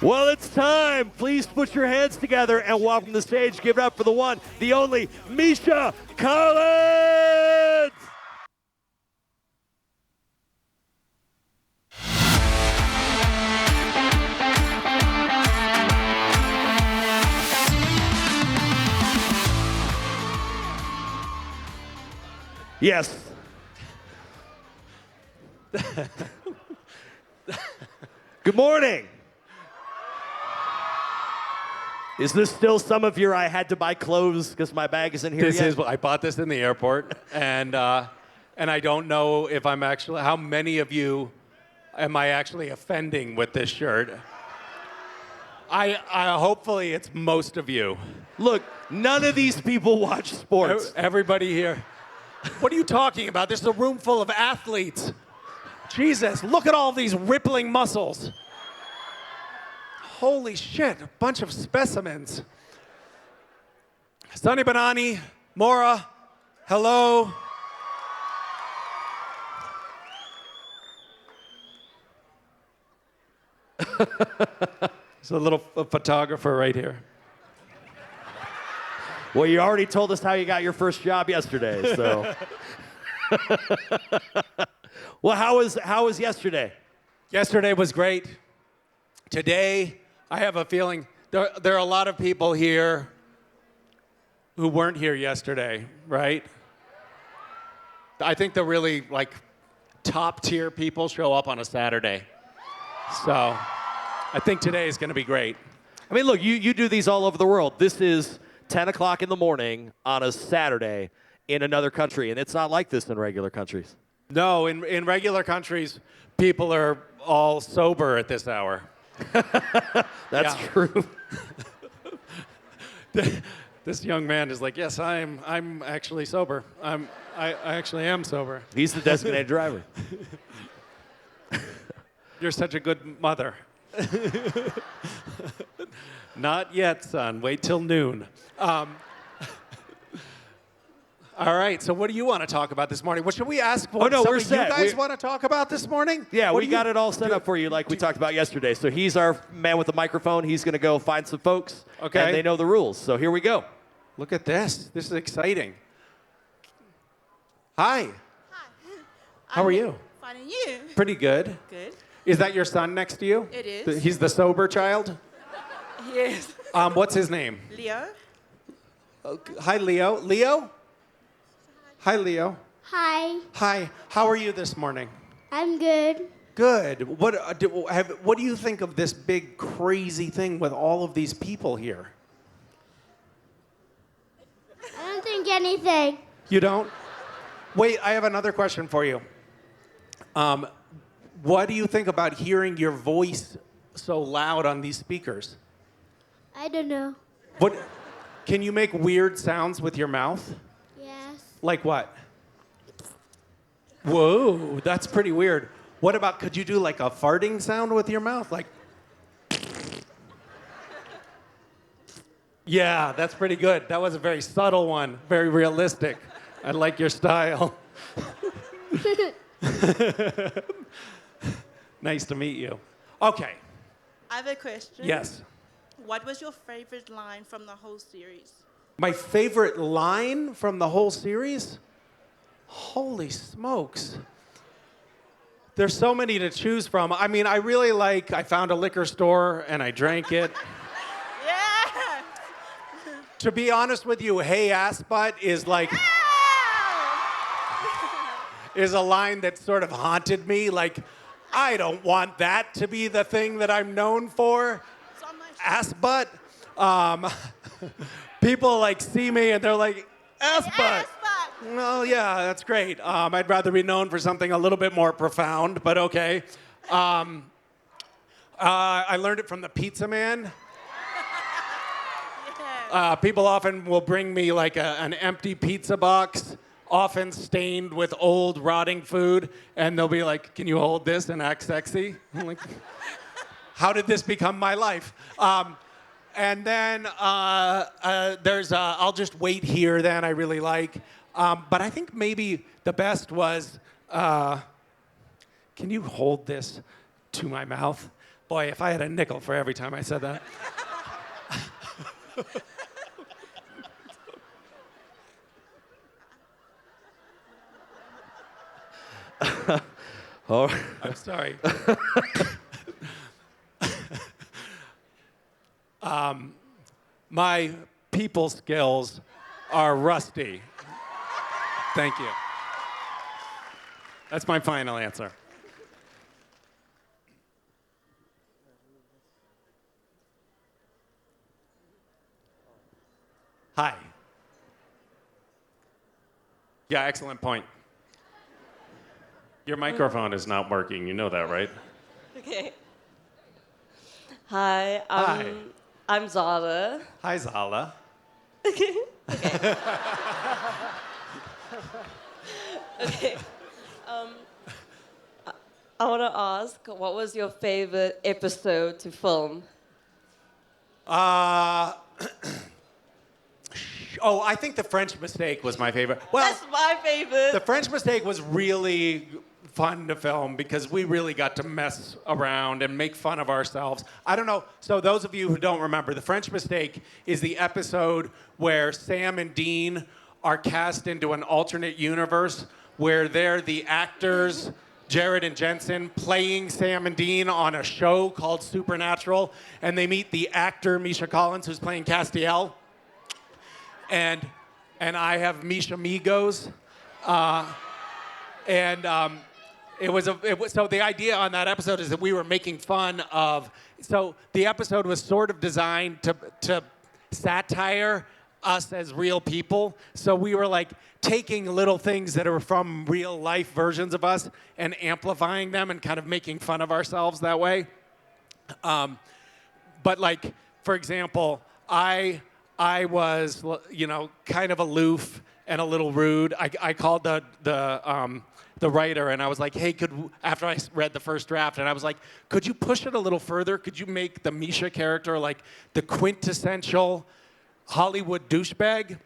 Well, it's time. Please put your hands together and welcome to the stage. Give it up for the one, the only, Misha Collins! Yes. Good morning. Is this still some of your I had to buy clothes because my bag isn't here yet? I bought this in the airport, and I don't know if I'm actually, how many of you am I actually offending with this shirt? I hopefully it's most of you. Look, none of these people watch sports. Everybody here. What are you talking about? This is a room full of athletes. Jesus, look at all these rippling muscles. Holy shit, a bunch of specimens. Sunny Banani, Mora, hello. There's a little photographer right here. Well, you already told us how you got your first job yesterday, so. Well, how was yesterday? Yesterday was great. Today, I have a feeling there are a lot of people here who weren't here yesterday, right? I think the really top tier people show up on a Saturday. So I think today is going to be great. I mean, look, you do these all over the world. This is 10 o'clock in the morning on a Saturday in another country, and it's not like this in regular countries. No, in regular countries, people are all sober at this hour. That's true. This young man is like, yes, I'm actually sober. I actually am sober. He's the designated driver. You're such a good mother. Not yet, son. Wait till noon. All right, so what do you want to talk about this morning? What should we ask for? Oh, no, we're set. set. You guys want to talk about this morning? Yeah, we got it all set up for you like we talked about yesterday. So he's our man with the microphone. He's going to go find some folks. Okay. And they know the rules. So here we go. Look at this. This is exciting. Hi. Hi. How are you? Fine, and you? Pretty good. Good. Is that your son next to you? It is. He's the sober child? Yes. What's his name? Leo? Hi, Leo. Leo? Hi, Leo. Hi, Hi. How are you this morning? I'm good. Good. What do you think of this big, crazy thing with all of these people here? I don't think anything. You don't? Wait, I have another question for you. What do you think about hearing your voice so loud on these speakers? I don't know. What? Can you make weird sounds with your mouth? Yes. Like what? Whoa, that's pretty weird. What about, could you do like a farting sound with your mouth? Like, yeah, that's pretty good. That was a very subtle one, very realistic. I like your style. Nice to meet you. Okay. I have a question. Yes. What was your favorite line from the whole series? My favorite line from the whole series? Holy smokes. There's so many to choose from. I mean, I really like, I found a liquor store and I drank it. Yeah! To be honest with you, hey ass butt is like, is a line that sort of haunted me. Like, I don't want that to be the thing that I'm known for. It's on my Ass butt. People like see me and they're like, ass butt. Ass butt. Well, yeah, that's great. I'd rather be known for something a little bit more profound, but okay. I learned it from the pizza man. Yeah. People often will bring me like an empty pizza box, often stained with old rotting food, and they'll be like, can you hold this and act sexy? I'm like, how did this become my life? And then there's I'll just wait here then, I really like. But I think maybe the best was, can you hold this to my mouth? Boy, if I had a nickel for every time I said that. All right. I'm sorry. My people skills are rusty. Thank you. That's my final answer. Hi. Yeah, excellent point. Your microphone is not working. You know that, right? Okay. Hi, Hi. I'm Zara. Hi, Zala. Okay. I want to ask, what was your favorite episode to film? Oh, I think The French Mistake was my favorite. Well, That's my favorite. The French Mistake was really fun to film because we really got to mess around and make fun of ourselves. I don't know. So those of you who don't remember, The French Mistake is the episode where Sam and Dean are cast into an alternate universe where they're the actors, Jared and Jensen, playing Sam and Dean on a show called Supernatural, and they meet the actor Misha Collins, who's playing Castiel, and I have Misha Migos, so the idea on that episode is that we were making fun of. So the episode was sort of designed to satire us as real people. So we were like taking little things that are from real life versions of us and amplifying them and kind of making fun of ourselves that way. But like, for example, I was, kind of aloof and a little rude. I called the writer and I was like, hey, after I read the first draft, and I was like, could you push it a little further? Could you make the Misha character like the quintessential Hollywood douchebag?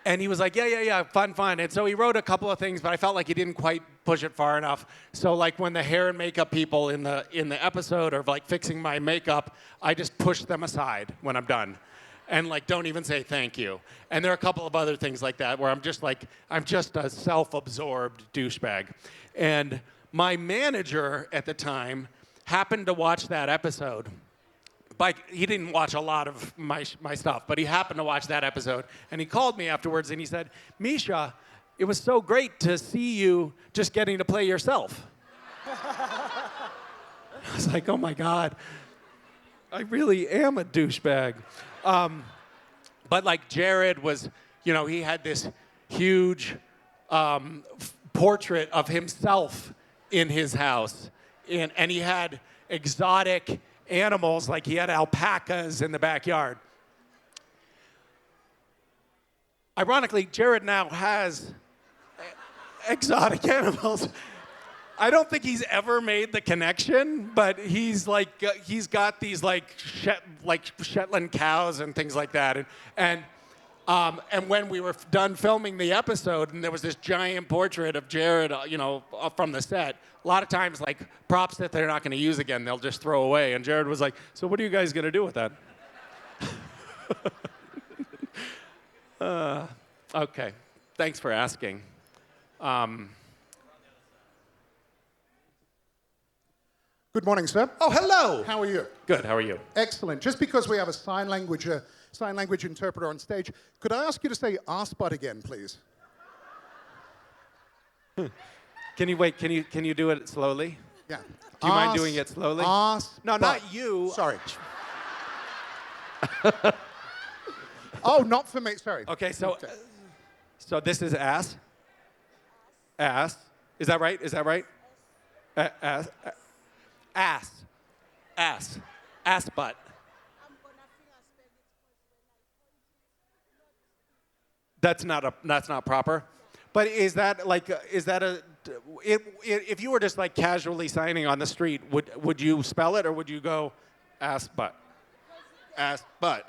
And he was like, yeah, fun. And so he wrote a couple of things, but I felt like he didn't quite push it far enough. So like when the hair and makeup people in the episode are like fixing my makeup, I just push them aside when I'm done. And like don't even say thank you. And there are a couple of other things like that where I'm just a self-absorbed douchebag. And my manager at the time happened to watch that episode. He didn't watch a lot of my stuff, but he happened to watch that episode. And he called me afterwards and he said, Misha, it was so great to see you just getting to play yourself. I was like, oh my God, I really am a douchebag. But like Jared was, he had this huge portrait of himself in his house. And he had exotic animals, like he had alpacas in the backyard. Ironically, Jared now has exotic animals. I don't think he's ever made the connection, but he's got these Shetland cows and things like that. And when we were done filming the episode, and there was this giant portrait of Jared, from the set. A lot of times, like props that they're not going to use again, they'll just throw away. And Jared was like, "So what are you guys going to do with that?" Okay, thanks for asking. Good morning, sir. Oh, hello. How are you? Good. How are you? Excellent. Just because we have a sign language interpreter on stage, could I ask you to say "arse butt" again, please? Can you do it slowly? Yeah. Do you mind doing it slowly? Arse. No, butt. not you. Sorry. Oh, not for me. Sorry. Okay, so this is ass. Ass. Is that right? Ass. Ass butt. That's not proper. But is that if you were just like casually signing on the street, would you spell it or would you go ass butt? Ass butt.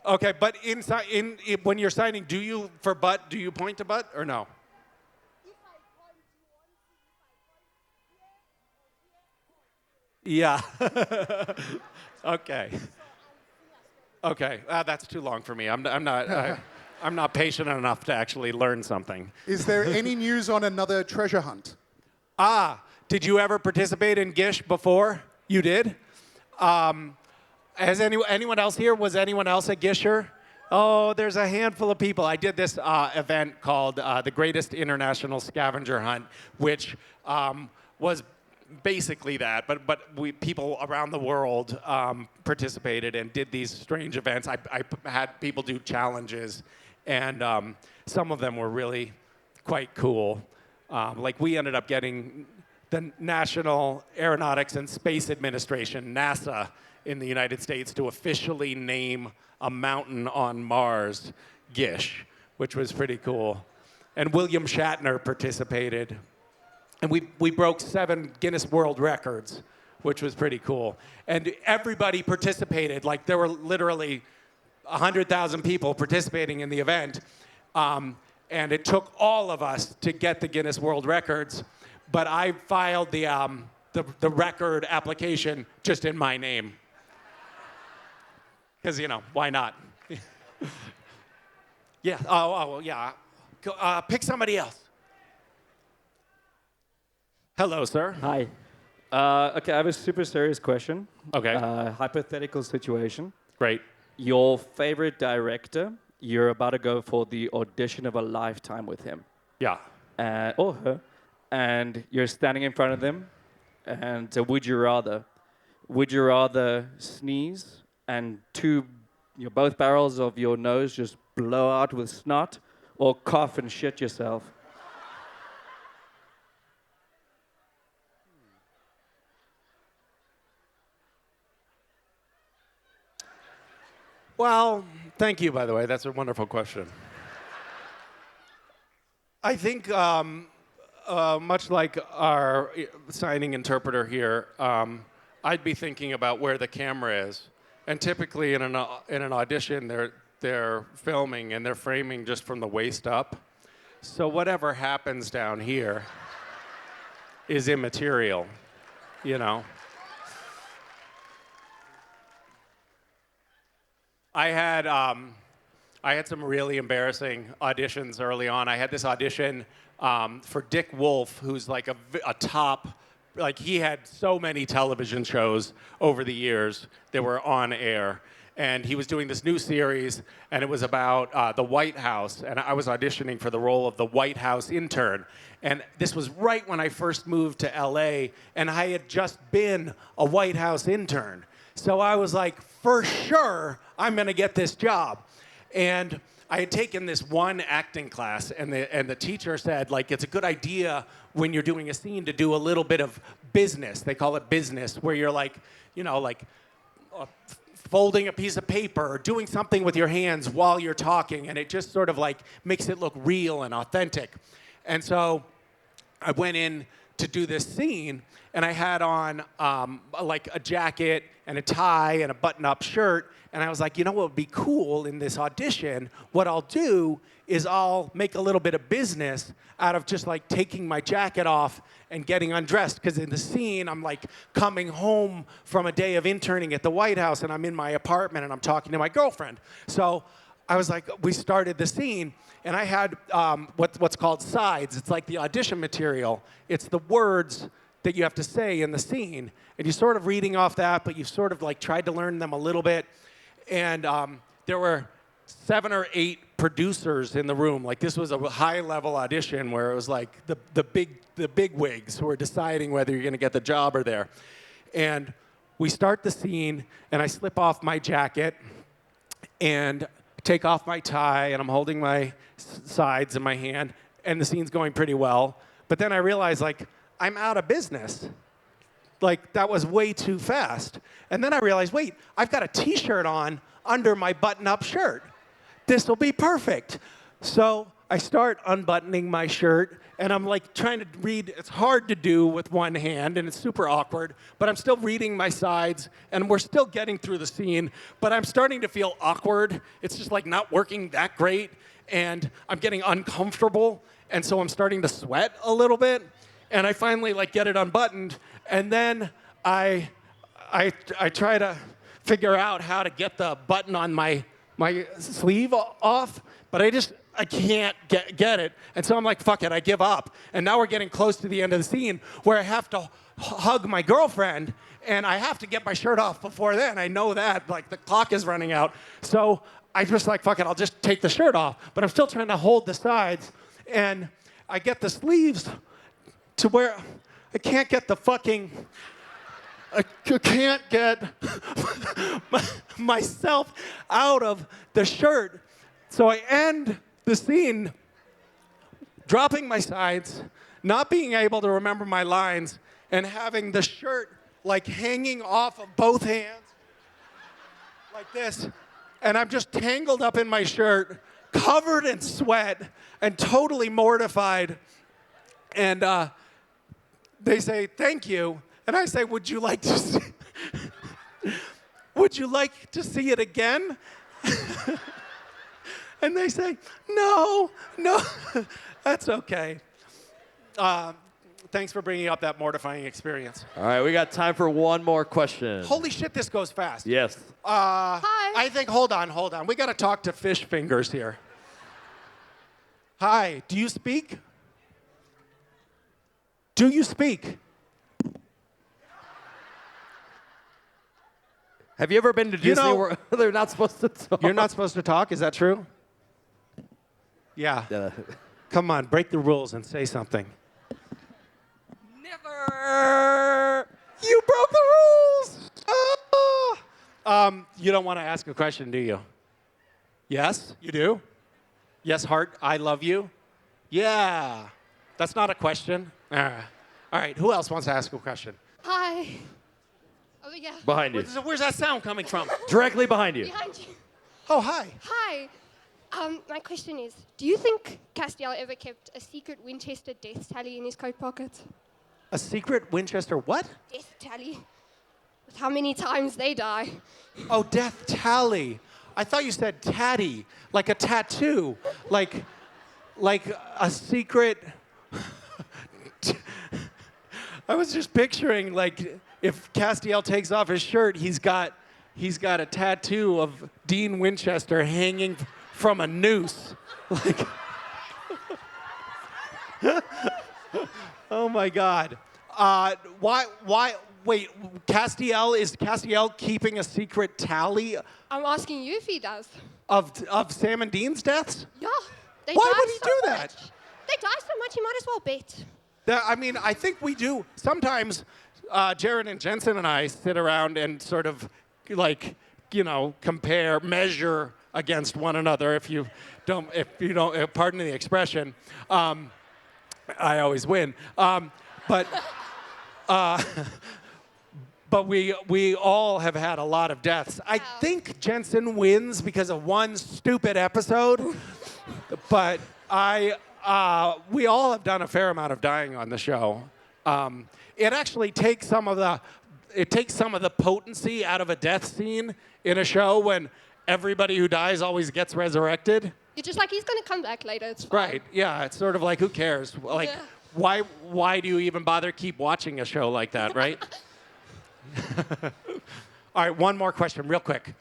Okay, but when you're signing, do you point to butt or no? Yeah. Okay. Okay. That's too long for me. I'm not. I'm not patient enough to actually learn something. Is there any news on another treasure hunt? Did you ever participate in GISH before? You did? Has anyone else here? Was anyone else a GISHer? Oh, there's a handful of people. I did this event called the Greatest International Scavenger Hunt, which was basically that, but people around the world participated and did these strange events. I had people do challenges, and some of them were really quite cool. Like we ended up getting the National Aeronautics and Space Administration, NASA, in the United States to officially name a mountain on Mars GISH, which was pretty cool. And William Shatner participated. And we broke 7 Guinness World Records, which was pretty cool. And everybody participated. Like there were literally 100,000 people participating in the event. And it took all of us to get the Guinness World Records. But I filed the record application just in my name. Because, why not? Yeah. Oh, yeah. Go, pick somebody else. Hello, sir. Hi. Okay, I have a super serious question. Okay. Hypothetical situation. Great. Your favorite director, you're about to go for the audition of a lifetime with him. Yeah. Or her. And you're standing in front of them. And would you rather? Would you rather sneeze and both barrels of your nose just blow out with snot, or cough and shit yourself? Well, thank you, by the way. That's a wonderful question. I think, much like our signing interpreter here, I'd be thinking about where the camera is. And typically in an audition, they're filming and they're framing just from the waist up. So whatever happens down here is immaterial, I had some really embarrassing auditions early on. I had this audition for Dick Wolf, who's like a top, like he had so many television shows over the years that were on air. And he was doing this new series, and it was about the White House. And I was auditioning for the role of the White House intern. And this was right when I first moved to LA, and I had just been a White House intern. So I was like, for sure, I'm gonna get this job. And I had taken this one acting class, and the teacher said, like, it's a good idea when you're doing a scene to do a little bit of business. They call it business, where you're like, folding a piece of paper or doing something with your hands while you're talking, and it just sort of like makes it look real and authentic. And so I went in to do this scene, and I had on like a jacket and a tie and a button-up shirt, and I was like, what would be cool in this audition? What I'll do is I'll make a little bit of business out of just like taking my jacket off and getting undressed, because in the scene, I'm like coming home from a day of interning at the White House, and I'm in my apartment, and I'm talking to my girlfriend. So I was like, we started the scene, and I had what's called sides. It's like the audition material. It's the words that you have to say in the scene. And you're sort of reading off that, but you've sort of like tried to learn them a little bit. And there were 7 or 8 producers in the room. Like this was a high-level audition where it was like the big wigs who were deciding whether you're gonna get the job or there. And we start the scene, and I slip off my jacket and take off my tie, and I'm holding my sides in my hand, and the scene's going pretty well. But then I realize, like, I'm out of business. Like, that was way too fast. And then I realized, wait, I've got a t-shirt on under my button-up shirt. This will be perfect. So I start unbuttoning my shirt, and I'm like trying to read. It's hard to do with one hand, and it's super awkward, but I'm still reading my sides, and we're still getting through the scene, but I'm starting to feel awkward. It's just like not working that great, and I'm getting uncomfortable, and so I'm starting to sweat a little bit, and I finally like get it unbuttoned, and then I try to figure out how to get the button on my sleeve off, but I can't get it. And so I'm like, fuck it, I give up. And now we're getting close to the end of the scene where I have to hug my girlfriend, and I have to get my shirt off before then. I know that, like, the clock is running out. So I just like, fuck it, I'll just take the shirt off. But I'm still trying to hold the sides, and I get the sleeves to where I can't get the fucking, I can't get myself out of the shirt. So I end the scene dropping my sides, not being able to remember my lines, and having the shirt like hanging off of both hands like this. And I'm just tangled up in my shirt, covered in sweat, and totally mortified. And they say, thank you. And I say, would you like to see, would you like to see it again? And they say, no, that's okay. Thanks for bringing up that mortifying experience. All right, we got time for one more question. Holy shit, this goes fast. Yes. Hi. I think, hold on. We got to talk to Fish Fingers here. Hi, do you speak? Do you speak? Have you ever been to Disney know- where they're not supposed to talk? You're not supposed to talk, is that true? Yeah. Come on, break the rules and say something. Never. You broke the rules! You don't want to ask a question, do you? Yes, you do? Yes, heart, I love you? Yeah. That's not a question. All right, who else wants to ask a question? Hi. Oh, yeah. Behind you. Where's that sound coming from? Directly behind you. Behind you. Oh, hi. Hi. My question is, do you think Castiel ever kept a secret Winchester death tally in his coat pocket? A secret Winchester what? Death tally. With how many times they die. Oh, death tally. I thought you said tatty, like a tattoo, like a secret. I was just picturing, like, if Castiel takes off his shirt, he's got a tattoo of Dean Winchester hanging from a noose. Like, oh my God. Why? Wait, is Castiel keeping a secret tally I'm asking you if he does. of Sam and Dean's deaths? Yeah. They Why die would he so do much. that? They die so much, he might as well bet. I mean, I think we do. Sometimes Jared and Jensen and I sit around and sort of, like, compare, measure against one another. If you don't, pardon the expression, I always win. But we all have had a lot of deaths. I think Jensen wins because of one stupid episode, but we all have done a fair amount of dying on the show. It actually takes some of the potency out of a death scene in a show when everybody who dies always gets resurrected. You're just like, he's going to come back later, it's fine. Right, yeah, it's sort of like, who cares? Like, Yeah. why do you even bother keep watching a show like that, right? All right, one more question, real quick.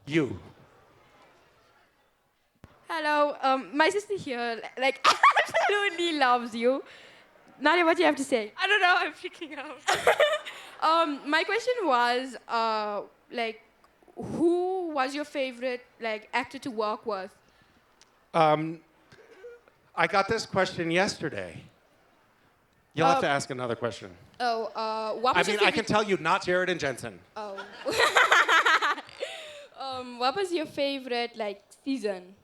You. Hello, my sister here, like, absolutely loves you. Nadia, what do you have to say? I don't know, I'm freaking out. My question was, like, who was your favorite, like, actor to work with? I got this question yesterday. You'll have to ask another question. Oh, what I was mean, your I can tell you, not Jared and Jensen. Oh. What was your favorite, like, season?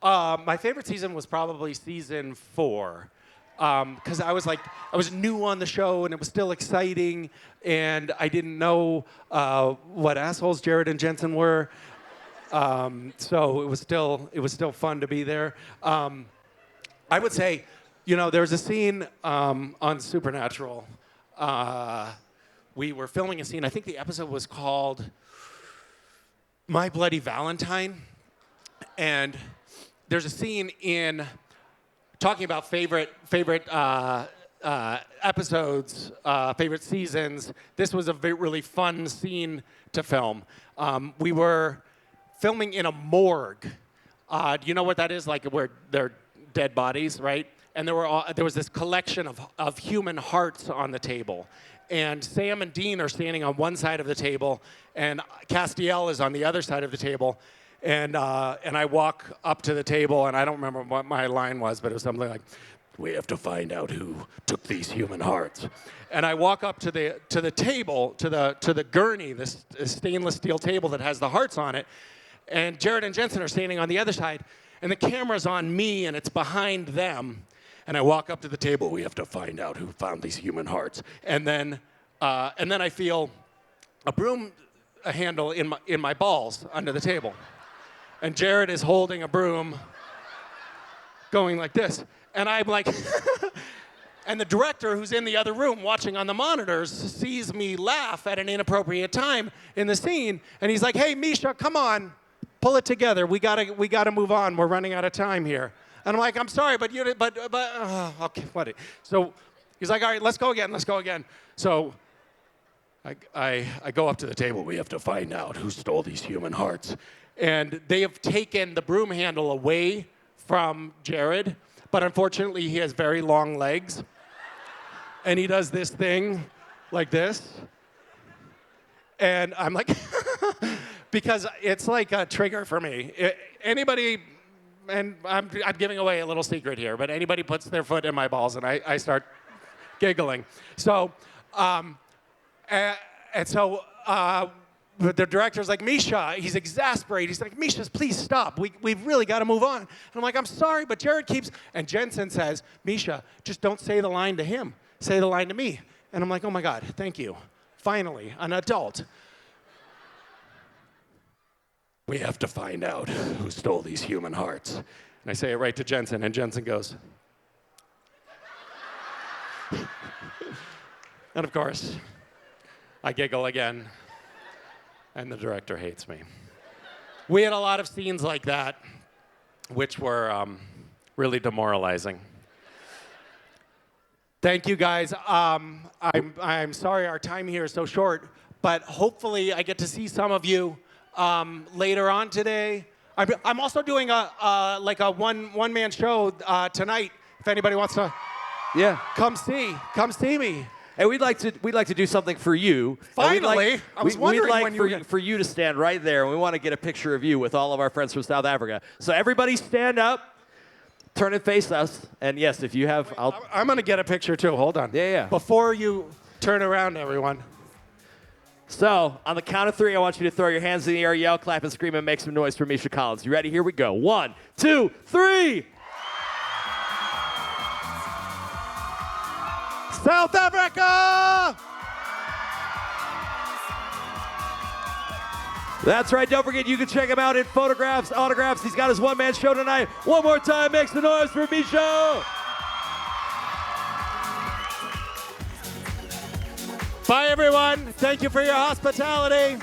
My favorite season was probably season 4. Because I was new on the show and it was still exciting and I didn't know what assholes Jared and Jensen were. So it was still fun to be there. I would say, there was a scene on Supernatural. We were filming a scene. I think the episode was called My Bloody Valentine. And there's a scene in talking about favorite episodes, favorite seasons, this was a really fun scene to film. We were filming in a morgue. Do you know what that is? Like where they're dead bodies, right? And there was this collection of human hearts on the table. And Sam and Dean are standing on one side of the table, and Castiel is on the other side of the table. And I walk up to the table, and I don't remember what my line was, but it was something like, "We have to find out who took these human hearts." And I walk up to the table, to the gurney, this stainless steel table that has the hearts on it. And Jared and Jensen are standing on the other side, and the camera's on me, and it's behind them. And I walk up to the table. "We have to find out who found these human hearts." And then I feel a broom handle in my balls under the table. And Jared is holding a broom, going like this. And I'm like, and the director, who's in the other room watching on the monitors, sees me laugh at an inappropriate time in the scene. And he's like, "Hey, Misha, come on, pull it together. We gotta move on. We're running out of time here." And I'm like, "I'm sorry, but okay, what?" So he's like, "All right, let's go again." So I go up to the table. "We have to find out who stole these human hearts." And they have taken the broom handle away from Jared, but unfortunately he has very long legs. And he does this thing like this. And I'm like, because it's like a trigger for me. Anybody, and I'm giving away a little secret here, but anybody puts their foot in my balls and I start giggling. So, but the director's like, "Misha," he's exasperated. He's like, "Misha, please stop. We've really got to move on." And I'm like, "I'm sorry, but Jared keeps..." And Jensen says, "Misha, just don't say the line to him. Say the line to me." And I'm like, "Oh my God, thank you. Finally, an adult." "We have to find out who stole these human hearts." And I say it right to Jensen, and Jensen goes. And of course, I giggle again. And the director hates me. We had a lot of scenes like that, which were really demoralizing. Thank you, guys. I'm sorry our time here is so short, but hopefully I get to see some of you later on today. I'm also doing a one-man show tonight. If anybody wants to, come see me. And we'd like to do something for you. Finally, I was wondering we'd like when you were gonna... for you to stand right there, and we want to get a picture of you with all of our friends from South Africa. So everybody stand up, turn and face us, and yes, if you have, I'm gonna get a picture too. Hold on. Yeah. Before you turn around, everyone. So on the count of 3, I want you to throw your hands in the air, yell, clap, and scream, and make some noise for Misha Collins. You ready? Here we go. 1, 2, 3. South Africa! That's right. Don't forget, you can check him out in photographs, autographs. He's got his one-man show tonight. One more time, make some noise for Misha. Bye, everyone. Thank you for your hospitality.